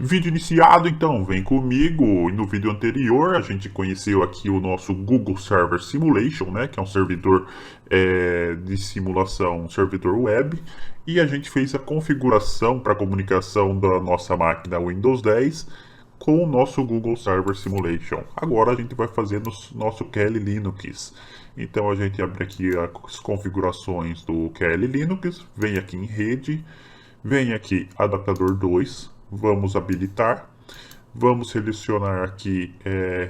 Vídeo iniciado, então, vem comigo. No vídeo anterior, a gente conheceu aqui o nosso Google Server Simulation, né, que é um servidor de simulação, um servidor web, e a gente fez a configuração para comunicação da nossa máquina Windows 10 com o nosso Google Server Simulation. Agora a gente vai fazer no nosso Kali Linux. Então a gente abre aqui as configurações do Kali Linux, vem aqui em rede, vem aqui adaptador 2, vamos habilitar, vamos selecionar aqui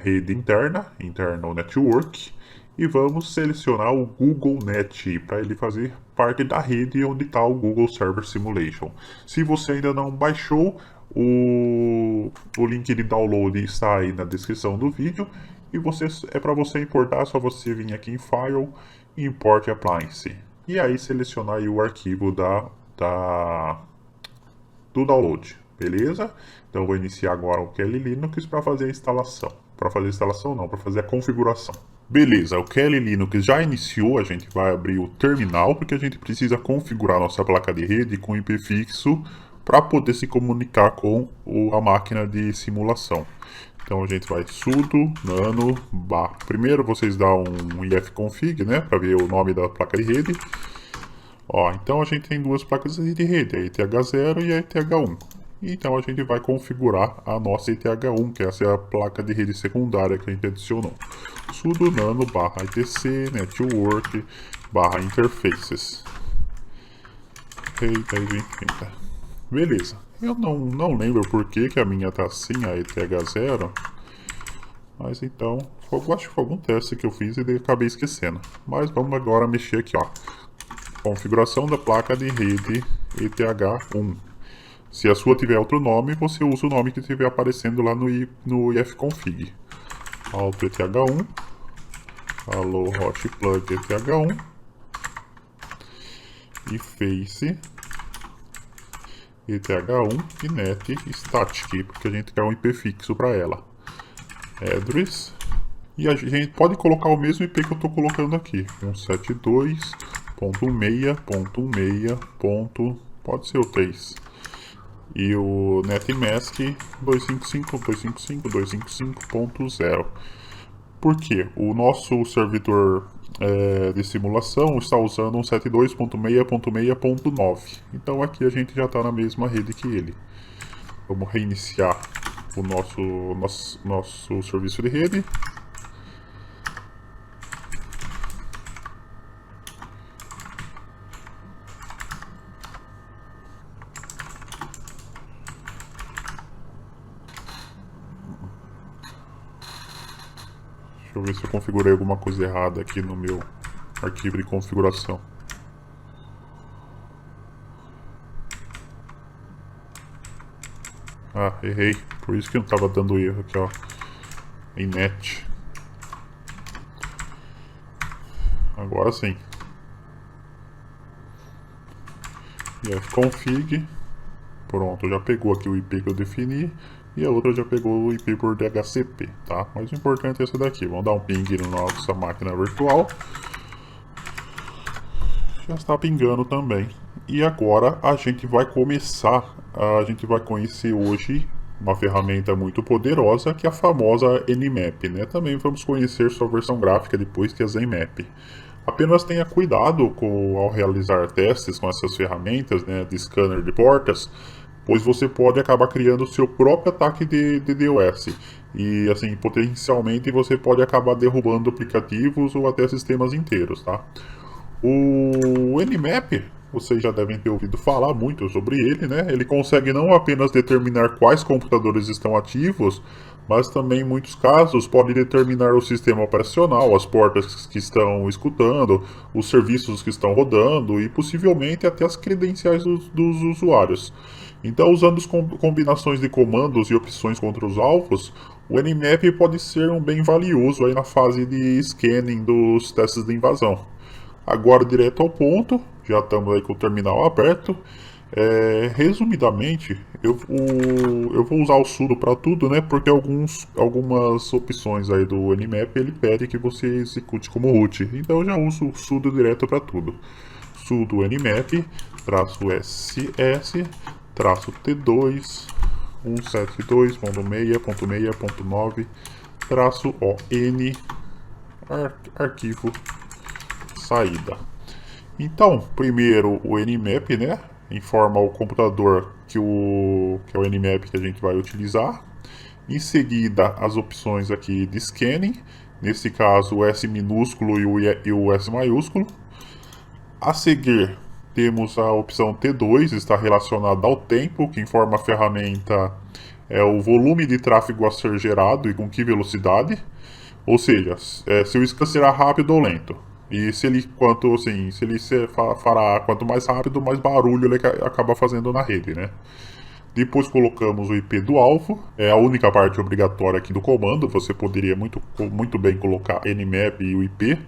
rede interna, internal network, e vamos selecionar o Google Net para ele fazer parte da rede onde está o Google Server Simulation. Se você ainda não baixou, o link de download está aí na descrição do vídeo, e para você importar, é só você vir aqui em File, Import Appliance, e aí selecionar aí o arquivo do download, beleza? Então eu vou iniciar agora o Kali Linux para fazer a instalação. Para fazer a instalação não, para fazer a configuração. Beleza, o Kali Linux já iniciou, a gente vai abrir o terminal porque a gente precisa configurar nossa placa de rede com IP fixo para poder se comunicar com a máquina de simulação. Então a gente vai sudo nano bar. Primeiro vocês dão um ifconfig, né, para ver o nome da placa de rede. Então a gente tem duas placas de rede, a ETH0 e a ETH1. Então a gente vai configurar a nossa ETH1, que essa é a placa de rede secundária que a gente adicionou. Sudo nano barra etc network barra interfaces. Eita, 2030. Beleza. Eu não lembro por que a minha tá assim, a ETH0. Mas então, eu acho que foi algum teste que eu fiz e acabei esquecendo. Mas vamos agora mexer aqui, ó. Configuração da placa de rede ETH1. Se a sua tiver outro nome, você usa o nome que estiver aparecendo lá no ifconfig. Alto ETH1, alô hot plug ETH1 e face ETH1 e net static, porque a gente quer um IP fixo para ela. Address, e a gente pode colocar o mesmo IP que eu estou colocando aqui, 172.1.6.1.6. Pode ser o 3. E o netmask 255.255.255.0. Por quê? O nosso servidor de simulação está usando um 72.6.6.9. Então aqui a gente já está na mesma rede que ele. Vamos reiniciar o nosso serviço de rede. Deixa eu ver se eu configurei alguma coisa errada aqui no meu arquivo de configuração. Ah, errei. Por isso que não estava dando erro aqui, ó. Em net. Agora sim. ifconfig. Pronto, já pegou aqui o IP que eu defini. E a outra já pegou o IP por DHCP, tá? Mas o importante é essa daqui. Vamos dar um ping na nossa máquina virtual. Já está pingando também. E agora a gente vai começar, a gente vai conhecer hoje uma ferramenta muito poderosa que é a famosa Nmap, né? Também vamos conhecer sua versão gráfica depois, que é a Zenmap. Apenas tenha cuidado ao realizar testes com essas ferramentas, né, de scanner de portas, pois você pode acabar criando o seu próprio ataque de DDoS. E assim, potencialmente você pode acabar derrubando aplicativos ou até sistemas inteiros, tá? O Nmap, vocês já devem ter ouvido falar muito sobre ele, né? Ele consegue não apenas determinar quais computadores estão ativos, mas também em muitos casos pode determinar o sistema operacional, as portas que estão escutando, os serviços que estão rodando e possivelmente até as credenciais dos usuários. Então, usando as combinações de comandos e opções contra os alvos, o Nmap pode ser um bem valioso aí na fase de scanning dos testes de invasão. Agora, direto ao ponto, já estamos aí com o terminal aberto. Resumidamente, eu vou usar o sudo para tudo, né? Porque algumas opções aí do Nmap ele pede que você execute como root. Então eu já uso o sudo direto para tudo. Sudo nmap -ss -t2 172.6.6.9-ON arquivo saída. Então, primeiro o Nmap, né? Informa o computador que é o Nmap que a gente vai utilizar. Em seguida, as opções aqui de scanning, nesse caso o S minúsculo e o S maiúsculo. A seguir, temos a opção T2, está relacionada ao tempo, que informa a ferramenta o volume de tráfego a ser gerado e com que velocidade. Ou seja, se o scan será rápido ou lento. E se ele, fará quanto mais rápido, mais barulho ele acaba fazendo na rede, né? Depois colocamos o IP do alvo, é a única parte obrigatória aqui do comando. Você poderia muito bem colocar Nmap e o IP.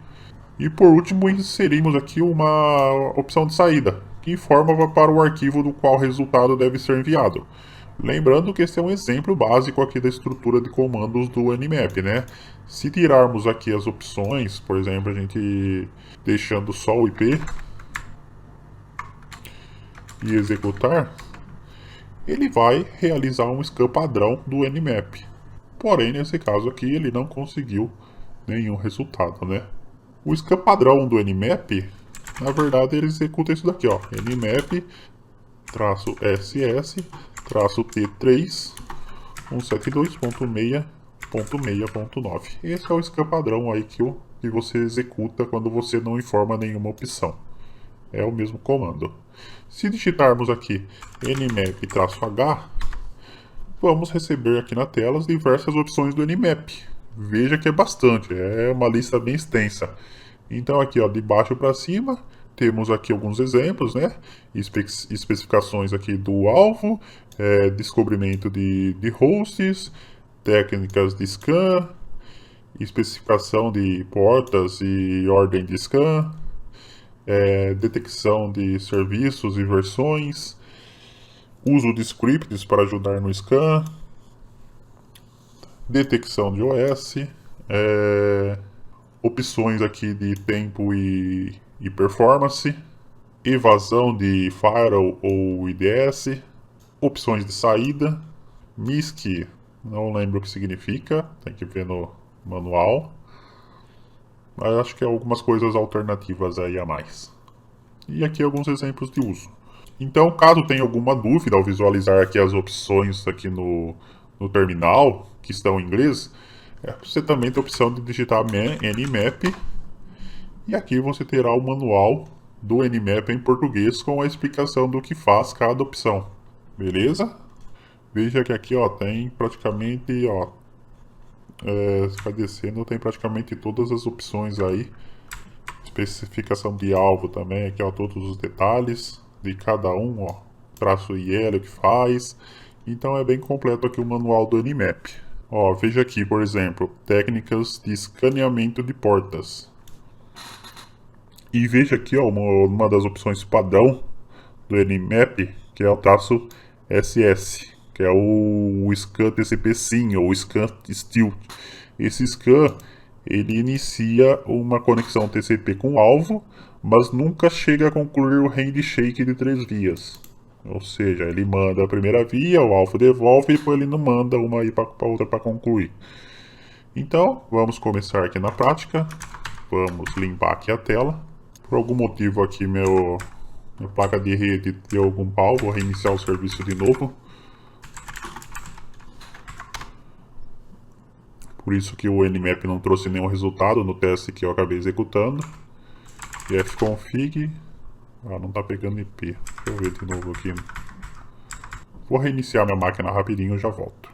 E por último, inserimos aqui uma opção de saída, que informa para o arquivo do qual o resultado deve ser enviado. Lembrando que esse é um exemplo básico aqui da estrutura de comandos do Nmap, né? Se tirarmos aqui as opções, por exemplo, a gente deixando só o IP e executar, ele vai realizar um scan padrão do Nmap. Porém, nesse caso aqui, ele não conseguiu nenhum resultado, né? O scan padrão do Nmap, na verdade, ele executa isso daqui, ó. Nmap-ss-t3 172.6.6.9. Esse é o scan padrão aí que você executa quando você não informa nenhuma opção. É o mesmo comando. Se digitarmos aqui nmap-h, vamos receber aqui na tela as diversas opções do Nmap. Veja que é bastante, é uma lista bem extensa. Então aqui, ó, de baixo para cima, temos aqui alguns exemplos, né? Especificações aqui do alvo, descobrimento de hosts, técnicas de scan, especificação de portas e ordem de scan, detecção de serviços e versões, uso de scripts para ajudar no scan, detecção de OS, opções aqui de tempo e performance, evasão de firewall ou IDS, opções de saída, MISC, não lembro o que significa, tem que ver no manual, mas acho que é algumas coisas alternativas aí a mais. E aqui alguns exemplos de uso. Então, caso tenha alguma dúvida ao visualizar aqui as opções aqui no terminal, que estão em inglês, você também tem a opção de digitar Nmap, e aqui você terá o manual do Nmap em português com a explicação do que faz cada opção. Beleza? Veja que aqui, ó, tem praticamente, ó, vai descendo, tem praticamente todas as opções aí. Especificação de alvo também, aqui, ó, todos os detalhes de cada um, ó, traço IL que faz. Então é bem completo aqui o manual do Nmap. Ó, veja aqui, por exemplo, técnicas de escaneamento de portas. E veja aqui, ó, uma das opções padrão do Nmap, que é o traço SS, que é o scan TCP SYN ou scan Stilt. Esse scan, ele inicia uma conexão TCP com o alvo, mas nunca chega a concluir o handshake de 3 vias. Ou seja, ele manda a primeira via, o alvo devolve e depois ele não manda uma aí para outra para concluir. Então, vamos começar aqui na prática. Vamos limpar aqui a tela. Por algum motivo aqui minha placa de rede deu algum pau, vou reiniciar o serviço de novo. Por isso que o Nmap não trouxe nenhum resultado no teste que eu acabei executando. fconfig, não está pegando IP. Deixa eu ver de novo aqui. Vou reiniciar minha máquina rapidinho e já volto.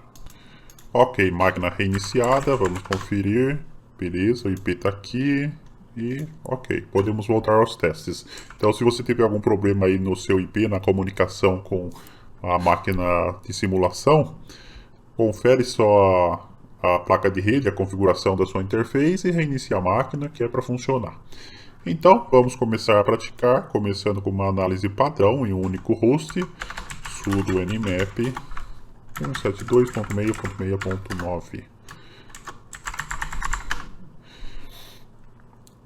Ok, máquina reiniciada, vamos conferir. Beleza, o IP está aqui. E ok, podemos voltar aos testes. Então, se você tiver algum problema aí no seu IP, na comunicação com a máquina de simulação, confere só a placa de rede, a configuração da sua interface e reinicie a máquina, que é para funcionar. Então, vamos começar a praticar, começando com uma análise padrão em um único host, sudo nmap 172.6.6.9.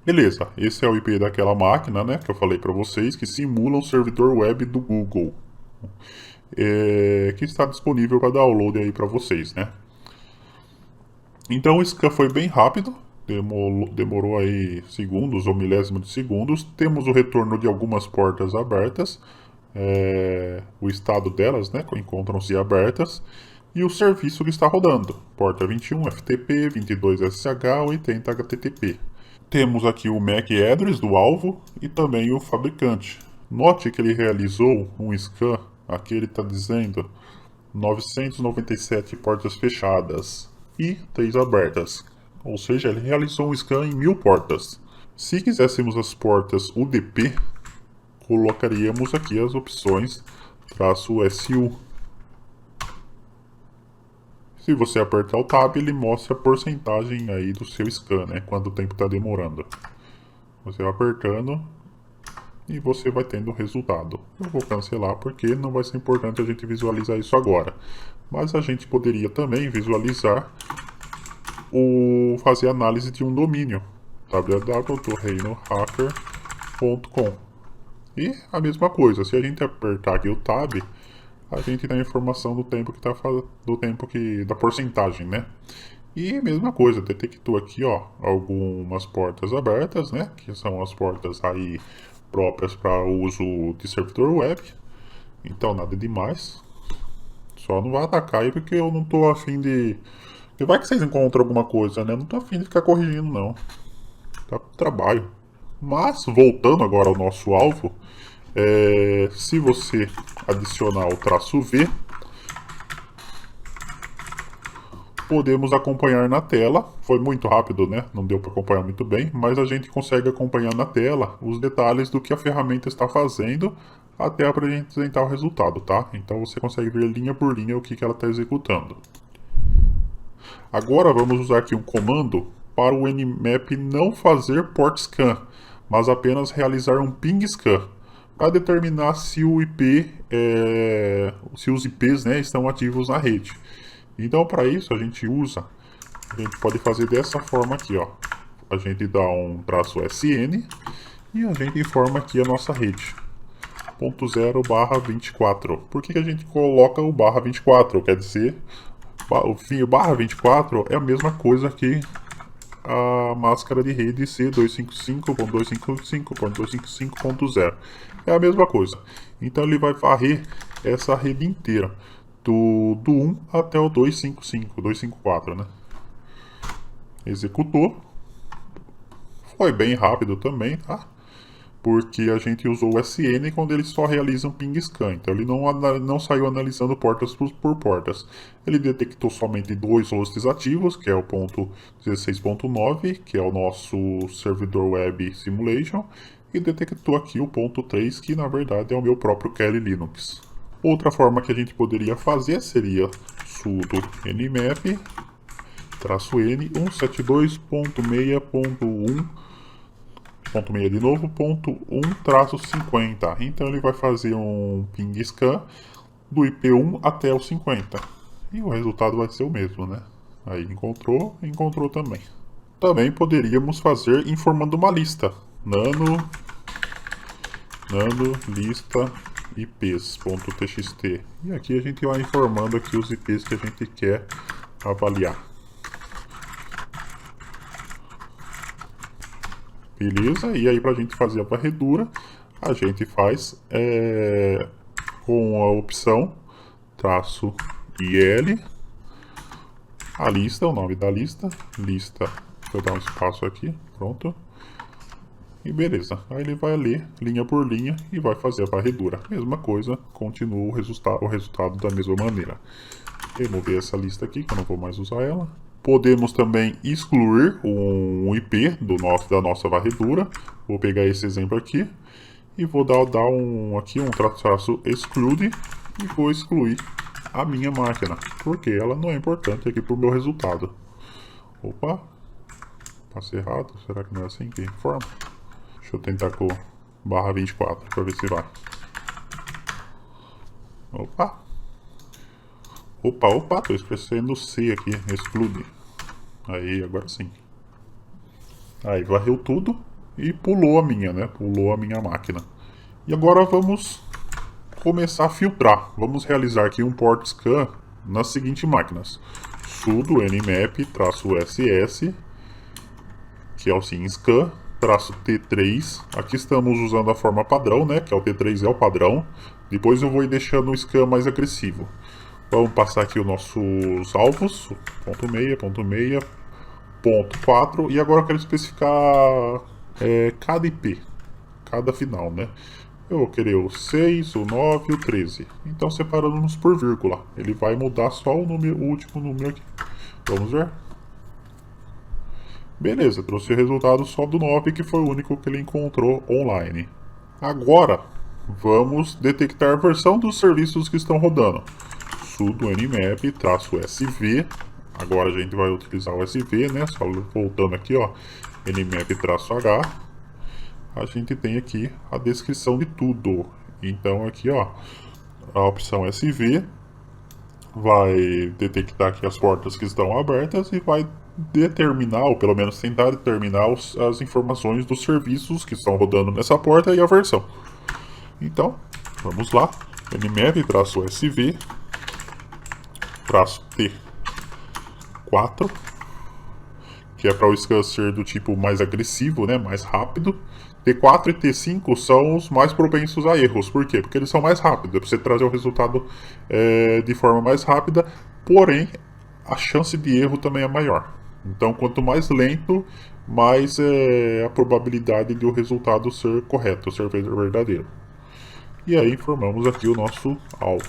Beleza, esse é o IP daquela máquina, né, que eu falei para vocês, que simula um servidor web do Google. que está disponível para download aí para vocês, né? Então o scan foi bem rápido, demorou aí segundos ou milésimos de segundos. Temos o retorno de algumas portas abertas, o estado delas, né, encontram-se abertas, e o serviço que está rodando, porta 21 FTP, 22 SH, 80 HTTP. Temos aqui o MAC address do alvo e também o fabricante. Note que ele realizou um scan, aqui ele está dizendo 997 portas fechadas e 3 abertas, ou seja, ele realizou um scan em 1000 portas. Se quiséssemos as portas UDP, colocaríamos aqui as opções "-SU". Se você apertar o Tab, ele mostra a porcentagem aí do seu scan, né? Quanto tempo está demorando. Você vai apertando e você vai tendo o resultado. Eu vou cancelar porque não vai ser importante a gente visualizar isso agora. Mas a gente poderia também visualizar fazer análise de um domínio, www.reinohacker.com. E a mesma coisa, se a gente apertar aqui o Tab, a gente tem a informação do tempo da porcentagem, né? E mesma coisa, detectou aqui, ó, algumas portas abertas, né? Que são as portas aí próprias para uso de servidor web. Então nada demais. Só não vai atacar aí porque eu não tô afim de. E vai que vocês encontram alguma coisa, né? Eu não tô afim de ficar corrigindo, não. Tá pro trabalho. Mas, voltando agora ao nosso alvo, se você adicionar o traço V, podemos acompanhar na tela. Foi muito rápido, né? Não deu para acompanhar muito bem, mas a gente consegue acompanhar na tela os detalhes do que a ferramenta está fazendo até para a gente apresentar o resultado, tá? Então você consegue ver linha por linha o que ela está executando. Agora vamos usar aqui um comando para o Nmap não fazer port scan, mas apenas realizar um ping scan, para determinar se o IP, se os IPs, né, estão ativos na rede. Então para isso a gente pode fazer dessa forma aqui, ó. A gente dá um traço SN e a gente informa aqui a nossa rede. 0/24. Por que a gente coloca o /24? Quer dizer, o /24 é a mesma coisa que a máscara de rede C255.255.255.0. É a mesma coisa. Então ele vai varrer essa rede inteira, do 1 até o 254, né? Executou. Foi bem rápido também, tá? Porque a gente usou o SN quando ele só realiza um ping scan. Então ele não saiu analisando portas por portas. Ele detectou somente 2 hosts ativos, que é o ponto 16.9, que é o nosso servidor web simulation, e detectou aqui o ponto 3, que na verdade é o meu próprio Kali Linux. Outra forma que a gente poderia fazer seria sudo nmap -n 172.6.1 ponto 6 de novo, ponto 1-50. Então ele vai fazer um ping scan do IP1 até o 50. E o resultado vai ser o mesmo, né? Aí encontrou também. Também poderíamos fazer informando uma lista. Nano lista IPs.txt. E aqui a gente vai informando aqui os IPs que a gente quer avaliar. Beleza? E aí para a gente fazer a varredura, a gente faz com a opção "-il", a lista, o nome da lista, deixa eu dar um espaço aqui, pronto. E beleza, aí ele vai ler linha por linha e vai fazer a varredura. Mesma coisa, continua o resultado da mesma maneira. Remover essa lista aqui, que eu não vou mais usar ela. Podemos também excluir um IP da nossa varredura. Vou pegar esse exemplo aqui e vou dar um traço exclude e vou excluir a minha máquina, porque ela não é importante aqui para o meu resultado. Opa, passei errado, será que não é assim que informa? Deixa eu tentar com /24 para ver se vai. Opa, tô esquecendo C aqui, exclude. Aí, agora sim. Aí varreu tudo e pulou a minha, né? Pulou a minha máquina. E agora vamos começar a filtrar. Vamos realizar aqui um port scan nas seguintes máquinas. Sudo nmap-ss, que é o scan, -T3. Aqui estamos usando a forma padrão, né, que é o T3 é o padrão. Depois eu vou ir deixando o scan mais agressivo. Vamos passar aqui os nossos alvos, ponto meia, ponto meia, ponto 4, e agora eu quero especificar cada IP, cada final, né? Eu vou querer o 6, o 9 e o 13. Então separando-nos por vírgula. Ele vai mudar só o último número aqui. Vamos ver? Beleza, trouxe o resultado só do 9, que foi o único que ele encontrou online. Agora, vamos detectar a versão dos serviços que estão rodando. Sudo nmap-sv. Agora a gente vai utilizar o SV, né? Só voltando aqui, ó, nmap-h. A gente tem aqui a descrição de tudo. Então aqui, ó, a opção SV vai detectar aqui as portas que estão abertas e vai determinar, ou pelo menos tentar determinar as informações dos serviços que estão rodando nessa porta e a versão. Então, vamos lá, nmap-sv T4, que é para o scan ser do tipo mais agressivo, né, mais rápido. T4 e T5 são os mais propensos a erros. Por quê? Porque eles são mais rápidos, é para você trazer o resultado de forma mais rápida, porém a chance de erro também é maior. Então, quanto mais lento, mais a probabilidade de o resultado ser correto, ser verdadeiro. E aí informamos aqui o nosso alvo.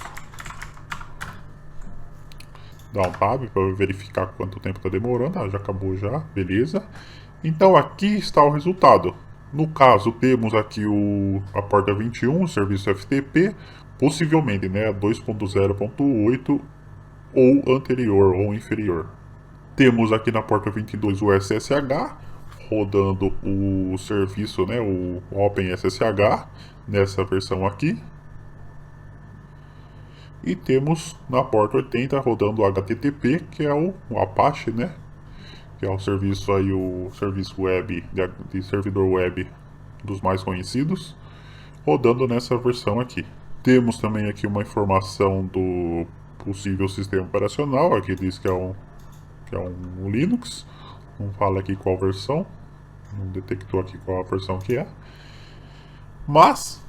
Dá um tab para verificar quanto tempo está demorando. Ah, já acabou já, beleza. Então aqui está o resultado. No caso, temos aqui a porta 21, o serviço FTP, possivelmente, né, 2.0.8 ou anterior ou inferior. Temos aqui na porta 22 o SSH, rodando o serviço, né, o OpenSSH, nessa versão aqui. E temos na porta 80 rodando o HTTP, que é o Apache, né, que é o serviço aí, o serviço web de servidor web dos mais conhecidos, rodando nessa versão aqui. Temos também aqui uma informação do possível sistema operacional. Aqui diz que é um Linux, não fala aqui qual versão, não detectou aqui qual a versão que é, mas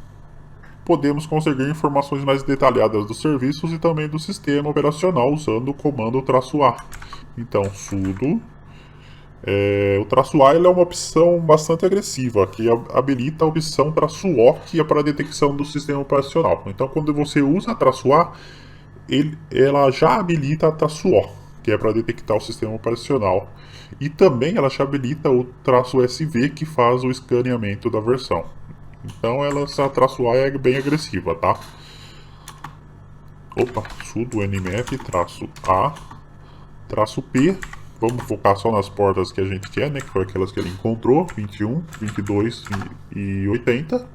podemos conseguir informações mais detalhadas dos serviços e também do sistema operacional usando o comando -A. Então, sudo o -A ele é uma opção bastante agressiva, que habilita a opção -O, que é para a detecção do sistema operacional. Então, quando você usa -A, ela já habilita a -O, que é para detectar o sistema operacional. E também ela já habilita o -SV, que faz o escaneamento da versão. Então, essa -A é bem agressiva, tá? Opa, sudo nmap-a-p. Vamos focar só nas portas que a gente quer, né? Que foi aquelas que ele encontrou: 21, 22 e 80.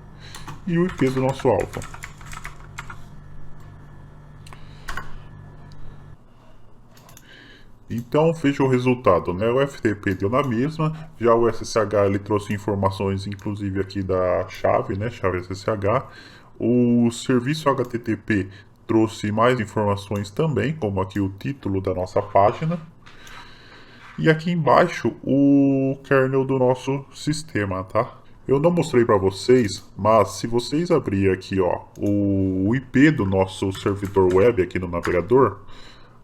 E o IP do nosso alvo. Então, veja o resultado, né? O FTP deu na mesma, já o SSH ele trouxe informações, inclusive aqui da chave, né? Chave SSH. O serviço HTTP trouxe mais informações também, como aqui o título da nossa página. E aqui embaixo o kernel do nosso sistema, tá? Eu não mostrei para vocês, mas se vocês abrirem aqui, ó, o IP do nosso servidor web aqui no navegador,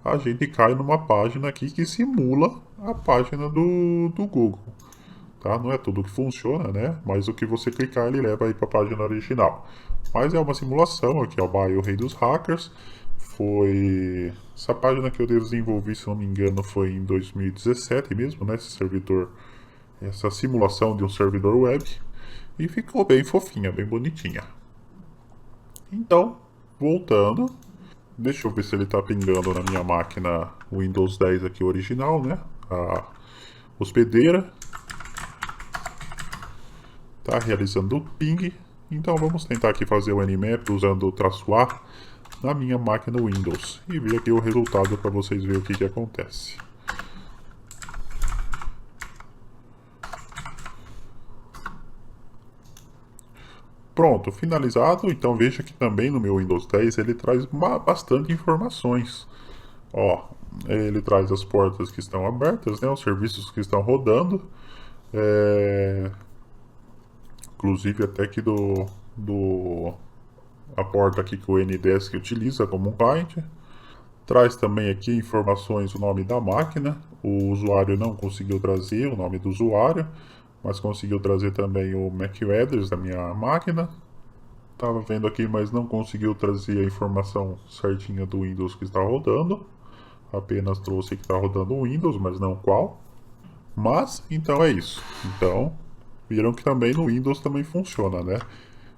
a gente cai numa página aqui que simula a página do Google, tá? Não é tudo que funciona, né? Mas o que você clicar ele leva aí para a página original. Mas é uma simulação aqui, ó, o Rei dos Hackers. Foi essa página que eu desenvolvi, se não me engano, foi em 2017 mesmo, né? Esse servidor, essa simulação de um servidor web, e ficou bem fofinha, bem bonitinha. Então, voltando, deixa eu ver se ele está pingando na minha máquina Windows 10 aqui original, né? A hospedeira está realizando o ping. Então vamos tentar aqui fazer o nmap usando o -A na minha máquina Windows e ver aqui o resultado para vocês verem o que acontece. Pronto, finalizado. Então veja que também no meu Windows 10 ele traz bastante informações. Ó, ele traz as portas que estão abertas, né, os serviços que estão rodando. É, inclusive até aqui do a porta aqui que o NDESC utiliza como um cliente. Traz também aqui informações, o nome da máquina. O usuário não conseguiu trazer o nome do usuário, mas conseguiu trazer também o MAC address da minha máquina. Estava vendo aqui, mas não conseguiu trazer a informação certinha do Windows que está rodando. Apenas trouxe que está rodando o Windows, mas não qual. Mas, então é isso. Então, viram que também no Windows também funciona, né?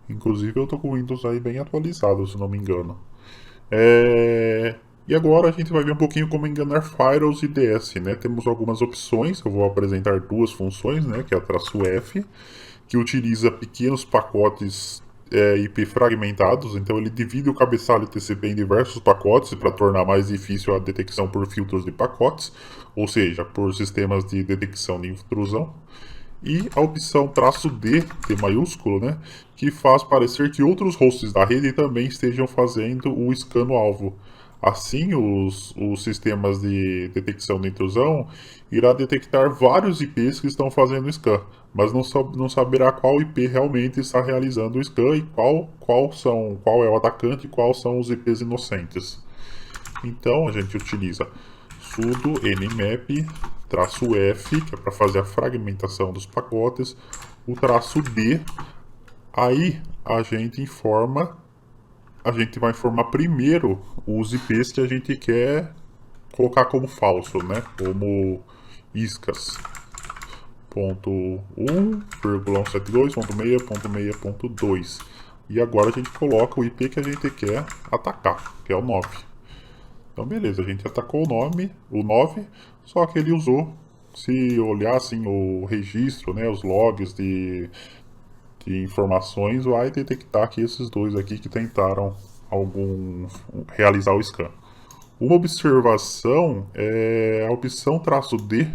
Inclusive eu tô com o Windows aí bem atualizado, se não me engano. E agora a gente vai ver um pouquinho como enganar firewalls e DS, né? Temos algumas opções, eu vou apresentar duas funções, né? Que é a "-f", que utiliza pequenos pacotes IP fragmentados, então ele divide o cabeçalho TCP em diversos pacotes para tornar mais difícil a detecção por filtros de pacotes, ou seja, por sistemas de detecção de intrusão. E a opção "-d", T maiúsculo, né, que faz parecer que outros hosts da rede também estejam fazendo o scan no alvo. Assim, os sistemas de detecção de intrusão irá detectar vários IPs que estão fazendo o scan, mas não saberá qual IP realmente está realizando o scan e qual é o atacante e quais são os IPs inocentes. Então a gente utiliza sudo nmap-f, que é para fazer a fragmentação dos pacotes, o "-d", aí a gente vai informar primeiro os IPs que a gente quer colocar como falso, né? Como iscas. Ponto 1,172.6.6.2. E agora a gente coloca o IP que a gente quer atacar, que é o 9. Então beleza, a gente atacou o 9, só que ele usou, se olhar assim o registro, né, os logs de informações, vai detectar que esses dois aqui que tentaram realizar o scan. Uma observação é a opção "-d",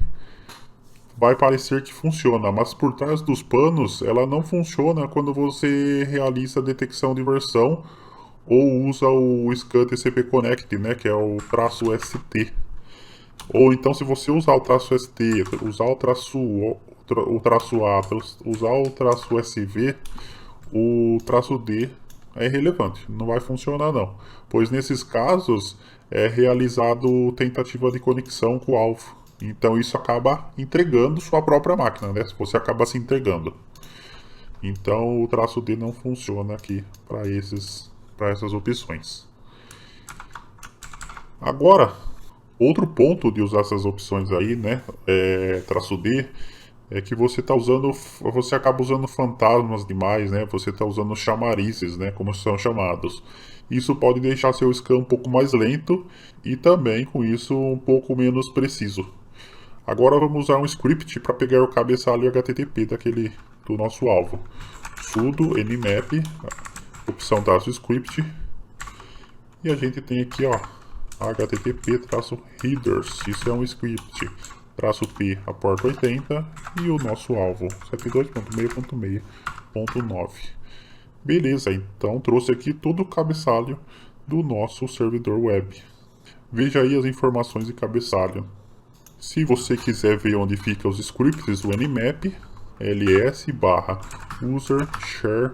vai parecer que funciona, mas por trás dos panos ela não funciona quando você realiza a detecção de versão ou usa o scan TCP Connect, né, que é o "-st". Ou então, se você usar o "-st", usar o "-a", usar o "-sv", o "-d" é irrelevante, não vai funcionar não, pois nesses casos é realizado tentativa de conexão com o alvo. Então isso acaba entregando sua própria máquina, né? Você acaba se entregando. Então o "-d" não funciona aqui para essas opções. Agora, outro ponto de usar essas opções aí, né, "-d", é que você acaba usando fantasmas demais, né? Você está usando chamarizes, né, como são chamados. Isso pode deixar seu scan um pouco mais lento e também com isso um pouco menos preciso. Agora vamos usar um script para pegar o cabeçalho HTTP do nosso alvo. Sudo nmap, opção "-script, e a gente tem aqui, ó, http-headers, isso é um script, "-p", a porta 80 e o nosso alvo 72.6.6.9. Beleza, então trouxe aqui todo o cabeçalho do nosso servidor web. Veja aí as informações de cabeçalho. Se você quiser ver onde ficam os scripts, o nmap ls/user share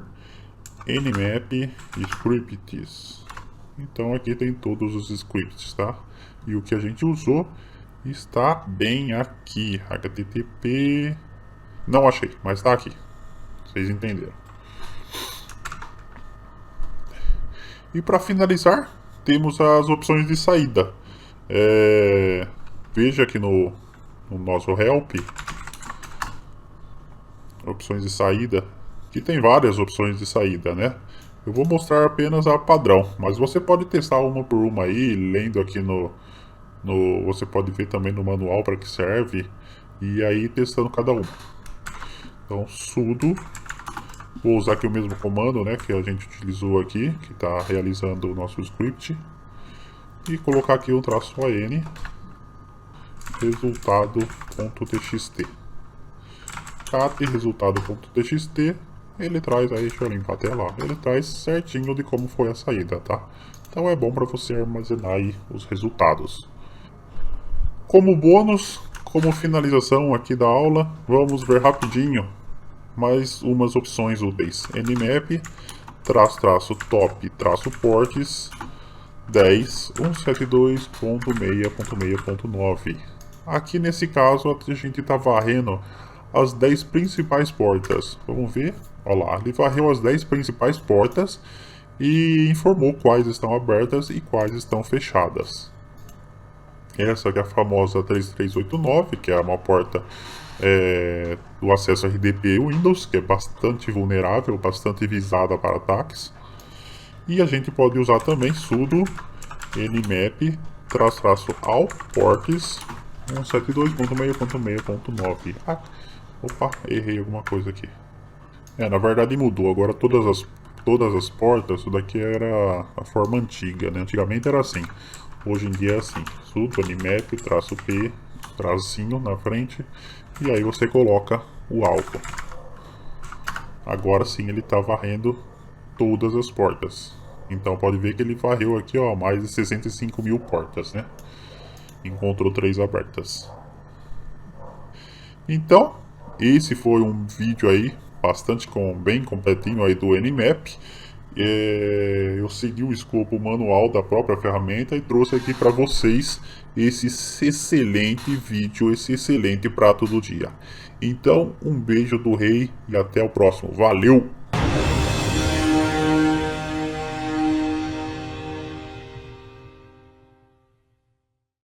nmap scripts. Então aqui tem todos os scripts, tá? E o que a gente usou está bem aqui. HTTP. Não achei, mas está aqui. Vocês entenderam. E para finalizar, temos as opções de saída. Veja aqui no nosso help, opções de saída, que tem várias opções de saída, né? Eu vou mostrar apenas a padrão, mas você pode testar uma por uma aí, lendo aqui você pode ver também no manual para que serve, e aí testando cada uma. Então, sudo, vou usar aqui o mesmo comando, né, que a gente utilizou aqui, que está realizando o nosso script, e colocar aqui um "-n", resultado.txt. cat resultado.txt ele traz aí, deixa eu limpar a tela, ele traz certinho de como foi a saída, tá? Então é bom para você armazenar aí os resultados. Como bônus, como finalização aqui da aula, vamos ver rapidinho mais umas opções úteis. Nmap, top, ports, 10, 172.6.6.9. Aqui nesse caso a gente está varrendo as 10 principais portas. Vamos ver? Olha lá, ele varreu as 10 principais portas e informou quais estão abertas e quais estão fechadas. Essa que é a famosa 3389, que é uma porta do acesso RDP Windows, que é bastante vulnerável, bastante visada para ataques. E a gente pode usar também sudo nmap --all ports 172.6.6.9. Opa, errei alguma coisa aqui. Na verdade mudou, agora todas as portas, isso daqui era a forma antiga, né? Antigamente era assim, hoje em dia é assim, sudo nmap -p, tracinho na frente, e aí você coloca o alvo. Agora sim ele está varrendo todas as portas. Então pode ver que ele varreu aqui, ó, mais de 65 mil portas, né? Encontrou 3 abertas. Então, esse foi um vídeo aí bastante bem completinho aí do Nmap. Eu segui o escopo manual da própria ferramenta e trouxe aqui para vocês esse excelente vídeo, esse excelente prato do dia. Então, um beijo do rei e até o próximo. Valeu!